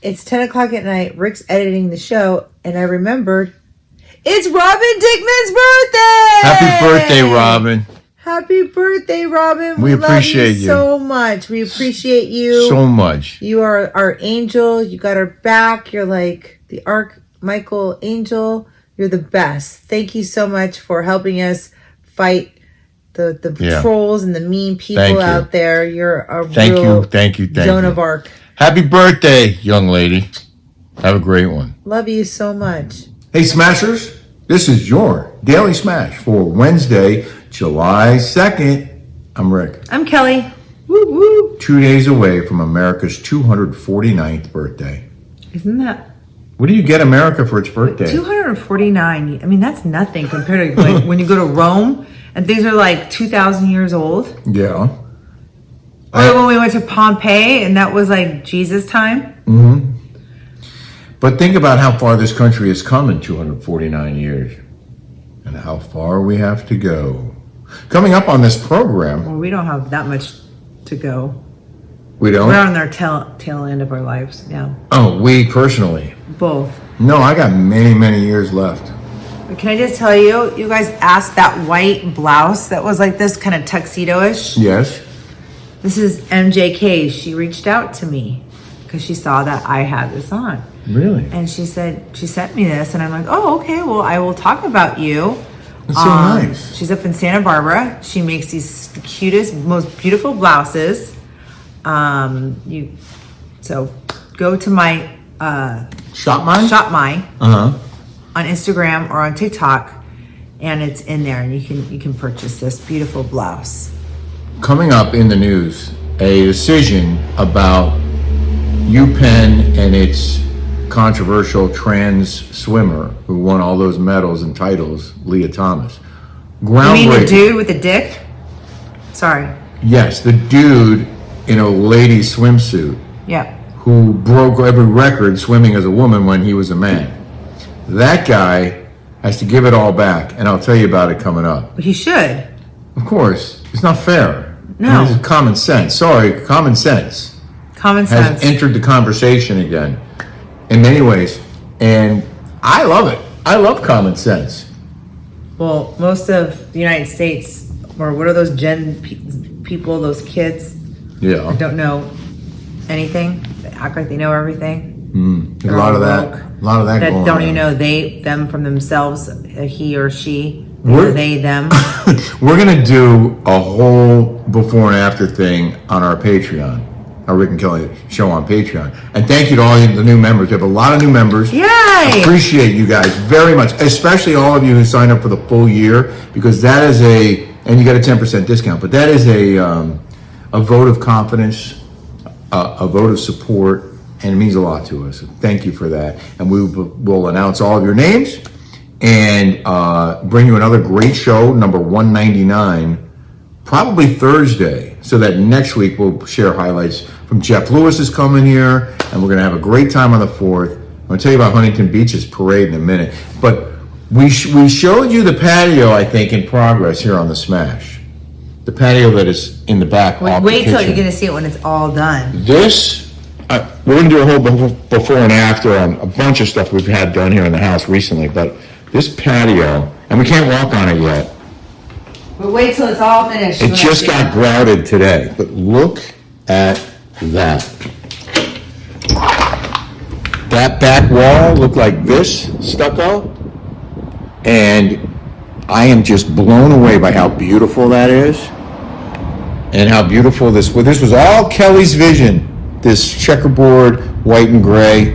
it's 10 o'clock at night. Rick's editing the show, and I remembered it's Robin Dickman's birthday. Happy birthday, Robin. Happy birthday, Robin. We appreciate you so much. We appreciate you so much. You are our angel. You got our back. You're like the Archmichael angel. You're the best. Thank you so much for helping us fight the trolls and the mean people out there. You're a thank you. Joan of Arc. Happy birthday, young lady. Have a great one. Love you so much. Hey, Smashers. This is your Daily Smash for Wednesday, July 2nd. I'm Rick. I'm Kelly. Woo woo. 2 days away from America's 249th birthday. Isn't that? What do you get America for its birthday? 249. I mean, that's nothing compared to like when you go to Rome and things are like 2,000 years old. Yeah. Or when we went to Pompeii and that was like Jesus time. Mm-hmm. But think about how far this country has come in 249 years and how far we have to go. Coming up on this program. Well, we don't have that much to go. We don't? We're on our tail end of our lives now. Oh, we personally? Both. No, I got many, many years left. But can I just tell you, you guys asked that white blouse that was like this kind of tuxedo-ish. Yes. This is MJK. She reached out to me because she saw that I had this on. Really? And she said, she sent me this and I'm like, oh, okay, well, I will talk about you. That's so nice. She's up in Santa Barbara. She makes these cutest, most beautiful blouses. So go to my Shop My on Instagram or on TikTok, and it's in there, and you can purchase this beautiful blouse. Coming up in the news, a decision about UPenn and its controversial trans swimmer who won all those medals and titles, Leah Thomas. You mean the dude with the dick? Sorry. Yes, the dude in a ladies swimsuit. Yeah. Who broke every record swimming as a woman when he was a man. That guy has to give it all back, and I'll tell you about it coming up. But he should. Of course. It's not fair. No. This is common sense. Sorry, common sense. Common sense. Has entered the conversation again in many ways. And I love it. I love common sense. Well, most of the United States, or what are those people, those kids? Yeah. That don't know anything. They act like they know everything. A lot of that that going don't on. even know them from themselves, he or she, they, them. We're going to do a whole before and after thing on our Patreon, our Rick and Kelly show on Patreon. And thank you to all the new members. We have a lot of new members. Yay! Appreciate you guys very much, especially all of you who signed up for the full year, because that is and you get a 10% discount, but that is a vote of confidence, a vote of support, and it means a lot to us. Thank you for that. And we will announce all of your names and bring you another great show, number 199, probably Thursday, so that next week we'll share highlights from Jeff Lewis is coming here, and we're going to have a great time on the 4th. I'm going to tell you about Huntington Beach's parade in a minute. But we showed you the patio, I think, in progress here on the Smash. The patio that is in the back. Wait till you're going to see it when it's all done. This, we're going to do a whole before and after on a bunch of stuff we've had done here in the house recently, but this patio, and we can't walk on it yet. But wait till it's all finished. It just got grouted today, but look at that. That back wall looked like this, stucco, and I am just blown away by how beautiful that is, and how beautiful this was all Kelly's vision. This checkerboard, white and gray,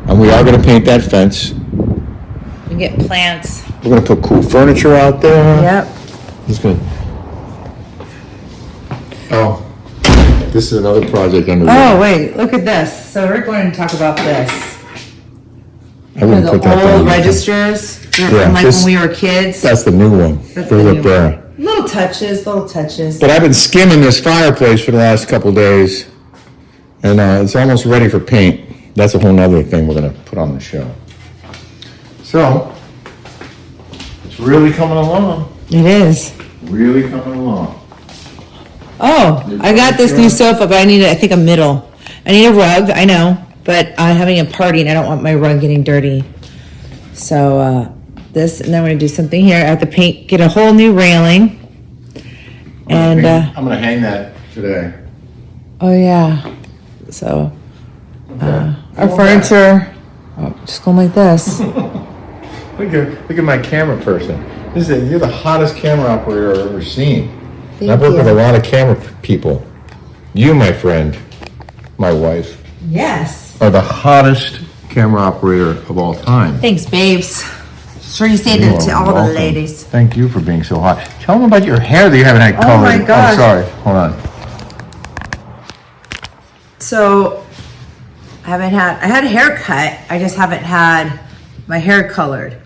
and we are going to paint that fence. We get plants. We're going to put cool furniture out there. Yep. Just going to. Oh, this is another project under. Oh wait, look at this. So we're going to talk about this. I wouldn't put that down. Old registers, Yeah, like when we were kids. That's the new one. That's the Those new up there. one. Little touches. But I've been skimming this fireplace for the last couple days, and it's almost ready for paint. That's a whole nother thing we're going to put on the show. So, it's really coming along. It is. Really coming along. Oh, I got this new sofa, but I think a middle. I need a rug, I know. but I'm having a party and I don't want my rug getting dirty. So this, and then I'm going to do something here. I have to paint, get a whole new railing. And I'm going to hang that today. oh yeah. So our furniture, just going like this. Look at my camera person. You're the hottest camera operator I've ever seen. I've worked with a lot of camera people. You, my friend, my wife, Yes. are the hottest camera operator of all time. Thanks, babes. Sure you say that to all the ladies. Thank you for being so hot. Tell them about your hair that you haven't had colored. my gosh. Oh, sorry. Hold on. So I had a haircut. I just haven't had my hair colored.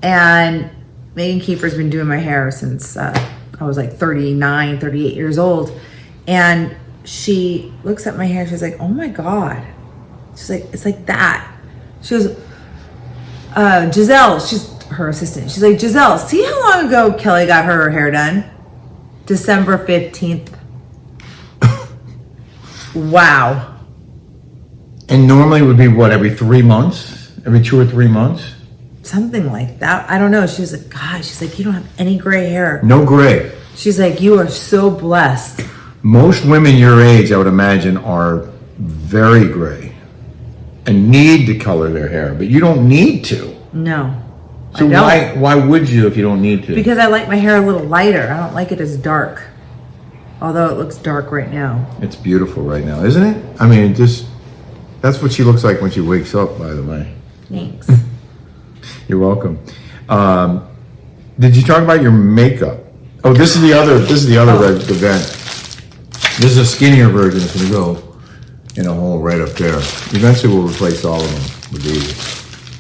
And Megan Kiefer's been doing my hair since I was like 39, 38 years old. And she looks at my hair. She's like, oh my God. She's like, it's like that. She goes, Giselle, she's her assistant. She's like, Giselle, see how long ago Kelly got her hair done? December 15th. Wow. And normally it would be what, every 3 months? Every 2 or 3 months? Something like that. I don't know. She was like, God, she's like, you don't have any gray hair. No gray. She's like, you are so blessed. Most women your age, I would imagine, are very gray and need to color their hair, but you don't need to. No. So why would you if you don't need to? Because I like my hair a little lighter. I don't like it as dark. Although it looks dark right now. It's beautiful right now, isn't it? I mean, that's what she looks like when she wakes up, by the way. Thanks. You're welcome. Did you talk about your makeup? Oh, this is the other event. This is a skinnier version. It's gonna go in a hole right up there. Eventually we'll replace all of them with these.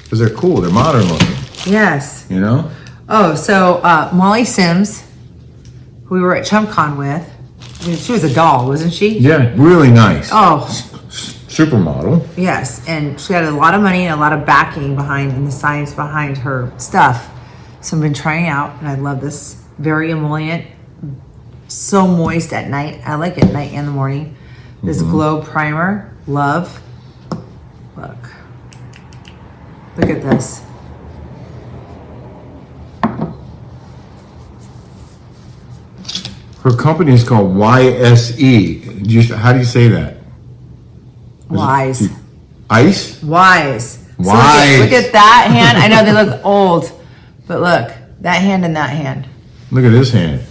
Because they're cool, they're modern looking. Yes. You know? Oh, so Molly Sims, who we were at ChumCon with, I mean, she was a doll, wasn't she? Yeah, really nice. Oh. Supermodel. Yes, and she had a lot of money and a lot of backing behind and the science behind her stuff. So I've been trying out, and I love this. Very emollient, so moist at night. I like it at night and the morning. This glow primer, love. Look at this. Her company is called YSE. How do you say that? Wise. Ice? Wise. So Wise. look at that hand. I know they look old, but look, that hand and that hand. Look at this hand.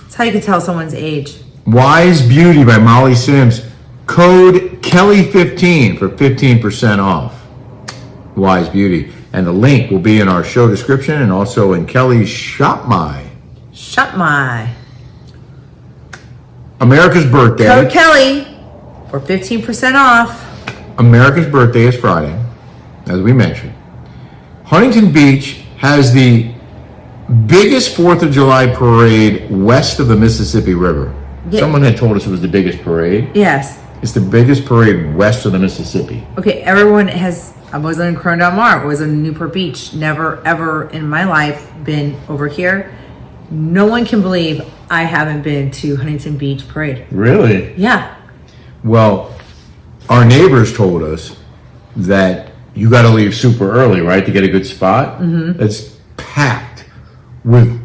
That's how you can tell someone's age. Wise Beauty by Molly Sims. Code Kelly15 for 15% off. Wise Beauty. And the link will be in our show description and also in Kelly's Shop My. Shop My. America's birthday. Code Kelly for 15% off. America's birthday is Friday, as we mentioned. Huntington Beach has the biggest 4th of July parade west of the Mississippi River. Yeah. Someone had told us it was the biggest parade. Yes. It's the biggest parade west of the Mississippi. Okay, everyone has, I was in Corona Del Mar, I was in Newport Beach, never ever in my life been over here. No one can believe I haven't been to Huntington Beach Parade. Really? Yeah. Well, our neighbors told us that you got to leave super early, right, to get a good spot. Mm-hmm. It's packed with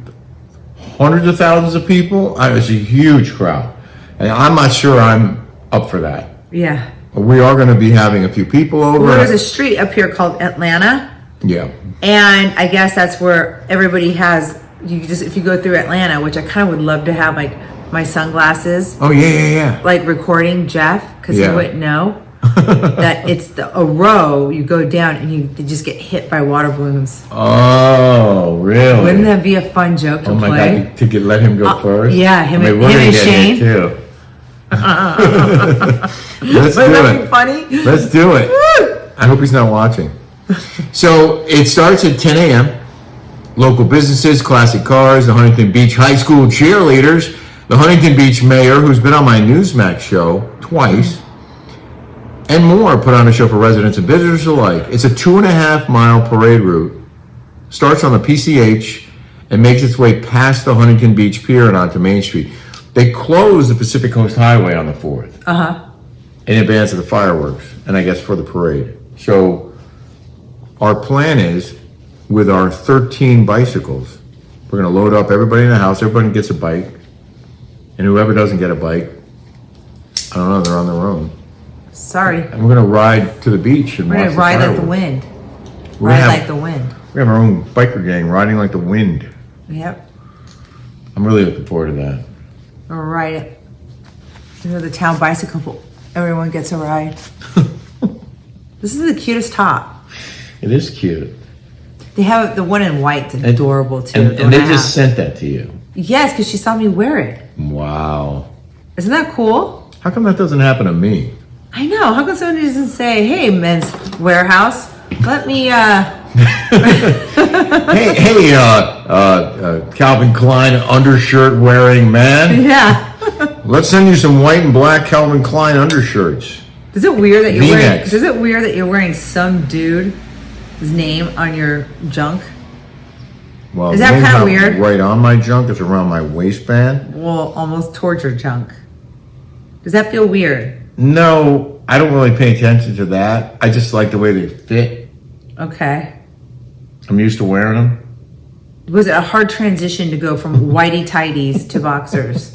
hundreds of thousands of people. It's a huge crowd. And I'm not sure I'm up for that. Yeah. We are going to be having a few people over. Well, there's a street up here called Atlanta. Yeah. And I guess that's where everybody has, if you go through Atlanta, which I kind of would love to have like my sunglasses. Oh, yeah. Like recording Jeff, because he wouldn't know that it's a row. You go down and you just get hit by water balloons. Oh, really? Wouldn't that be a fun joke to play? Oh my God, to let him go first? Yeah, him and Shane. Too. Let's do it. Funny? Let's do it. I hope he's not watching. So it starts at 10 a.m. Local businesses, classic cars, the Huntington Beach High School cheerleaders, the Huntington Beach mayor, who's been on my Newsmax show twice, and more put on a show for residents and visitors alike. It's a 2.5-mile parade route. Starts on the PCH and makes its way past the Huntington Beach Pier and onto Main Street. They closed the Pacific Coast Highway on the 4th. in advance of the fireworks, and I guess for the parade. So our plan is, with our 13 bicycles, we're gonna load up everybody in the house, everybody gets a bike, and whoever doesn't get a bike, I don't know, they're on their own. Sorry. And we're gonna ride to the beach and We're watch gonna the ride like the fireworks. wind. We're Ride gonna have- like the wind. We have our own biker gang riding like the wind. Yep. I'm really looking forward to that. We'll ride it. You know, the town bicycle. Everyone gets a ride. This is the cutest top. It is cute. They have the one in white's adorable too. And they just sent that to you. Yes, because she saw me wear it. Wow. Isn't that cool? How come that doesn't happen to me? I know. How come somebody doesn't say, "Hey, Men's Warehouse, let me Hey, Calvin Klein undershirt wearing man. yeah." Let's send you some white and black Calvin Klein undershirts. Is it weird that you're wearing? V-necks. Is it weird that you're wearing some dude's name on your junk? Well, Is that name's kinda not weird? right on my junk. It's around my waistband. Well, almost towards your junk. Does that feel weird? No, I don't really pay attention to that. I just like the way they fit. Okay. I'm used to wearing them. Was it a hard transition to go from whitey tighties to boxers?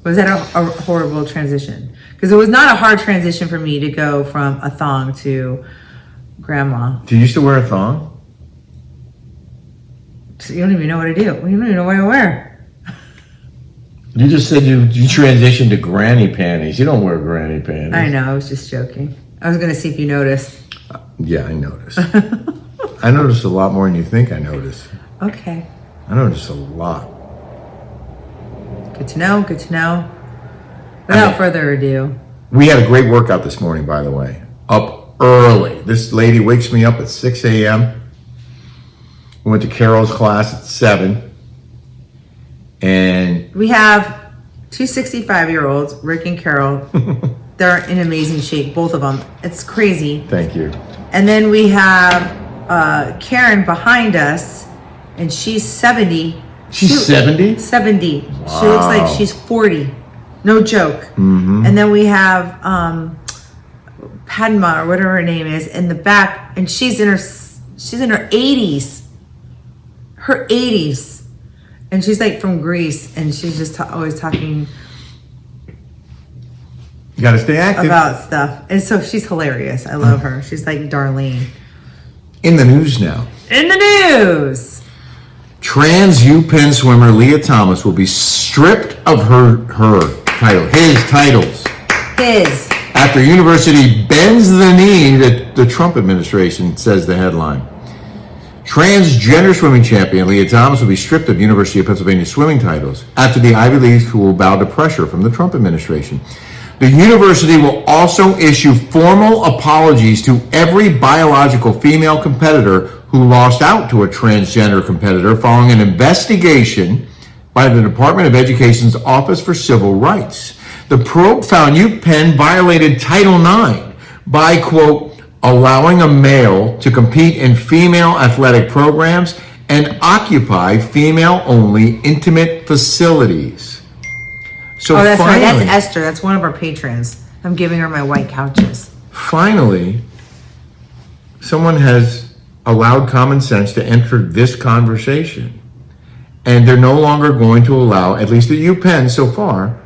Was that a horrible transition? Because it was not a hard transition for me to go from a thong to grandma. Do you used to wear a thong? So you don't even know what I do. You don't even know what I wear. You just said you transitioned to granny panties. You don't wear granny panties. I know. I was just joking. I was going to see if you noticed. Yeah, I noticed. I noticed a lot more than you think I noticed. Okay. I noticed a lot. Good to know. Good to know. Without further ado. We had a great workout this morning, by the way. Up early. This lady wakes me up at 6 a.m. We went to Carol's class at 7. And We have two 65-year-olds, Rick and Carol. They're in amazing shape, both of them. It's crazy. thank you. And then we have Karen behind us, and she's 70. She's 70? 70. She looks like she's 40. No joke. Mm-hmm. And then we have Padma, or whatever her name is, in the back, and she's in her 80s. Her 80s. And she's like from Greece, and she's just always talking You got to stay active. about stuff. And so she's hilarious. I love her. She's like Darlene. In the news now. In the news. Trans UPenn swimmer Leah Thomas will be stripped of his titles. His. After university bends the knee to the Trump administration, says the headline. Transgender swimming champion Leah Thomas will be stripped of University of Pennsylvania swimming titles after the Ivy League will bow to pressure from the Trump administration. The university will also issue formal apologies to every biological female competitor who lost out to a transgender competitor following an investigation by the Department of Education's Office for Civil Rights. The probe found UPenn violated Title IX by, quote, allowing a male to compete in female athletic programs and occupy female-only intimate facilities. So Oh, that's right. finally, That's Esther. That's one of our patrons. I'm giving her my white couches. finally, someone has allowed common sense to enter this conversation. And they're no longer going to allow, at least at UPenn so far,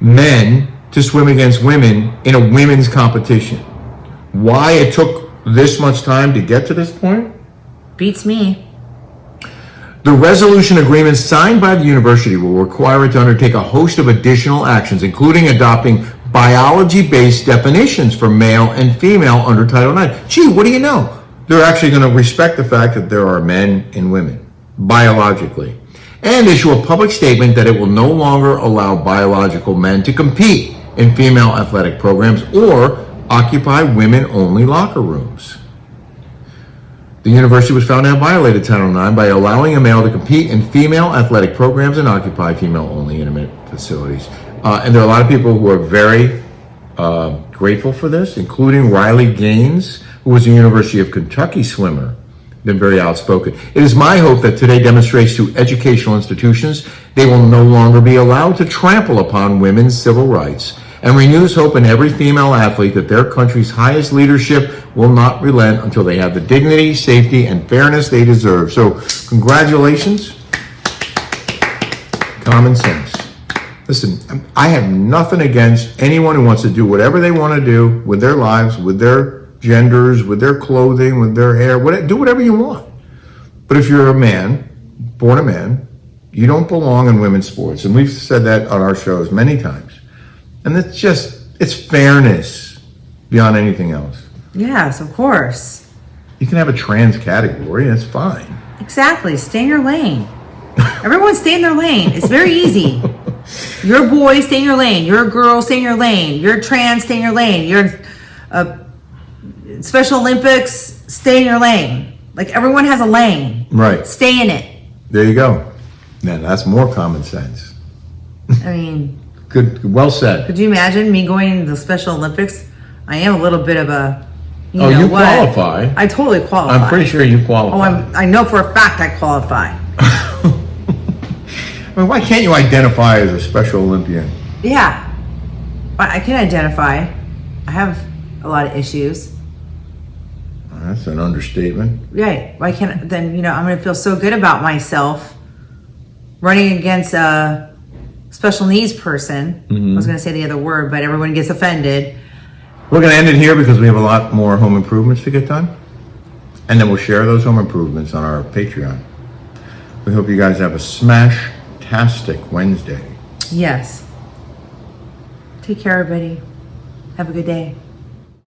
men to swim against women in a women's competition. Why it took this much time to get to this point? Beats me. The resolution agreement signed by the university will require it to undertake a host of additional actions, including adopting biology-based definitions for male and female under Title IX. Gee, what do you know? They're actually going to respect the fact that there are men and women, biologically, and issue a public statement that it will no longer allow biological men to compete in female athletic programs or occupy women-only locker rooms. The university was found to have violated Title IX by allowing a male to compete in female athletic programs and occupy female-only intimate facilities. And there are a lot of people who are very grateful for this, including Riley Gaines, who was a University of Kentucky swimmer, been very outspoken. It is my hope that today demonstrates to educational institutions they will no longer be allowed to trample upon women's civil rights and renews hope in every female athlete that their country's highest leadership will not relent until they have the dignity, safety, and fairness they deserve. So, congratulations. Common sense. Listen, I have nothing against anyone who wants to do whatever they want to do with their lives, with their genders, with their clothing, with their hair. Do whatever you want. But if you're a man, born a man, you don't belong in women's sports. And we've said that on our shows many times. And it's fairness beyond anything else. Yes, of course. You can have a trans category, that's fine. Exactly. Stay in your lane. Everyone stay in their lane. It's very easy. You're a boy, stay in your lane. You're a girl, stay in your lane. You're trans, stay in your lane. You're Special Olympics, stay in your lane. Like, everyone has a lane. Right. Stay in it. There you go. Now, that's more common sense. I mean... Good. Well said. Could you imagine me going to the Special Olympics? I am a little bit of a... You qualify. I totally qualify. I'm pretty sure you qualify. I know for a fact I qualify. I mean, why can't you identify as a Special Olympian? Yeah. I can identify. I have a lot of issues. That's an understatement. Right. Why can't... Then, I'm going to feel so good about myself running against a special needs person. Mm-hmm. I was going to say the other word, but everyone gets offended. We're going to end it here because we have a lot more home improvements to get done. And then we'll share those home improvements on our Patreon. We hope you guys have a smash-tastic Wednesday. Yes. Take care, everybody. Have a good day.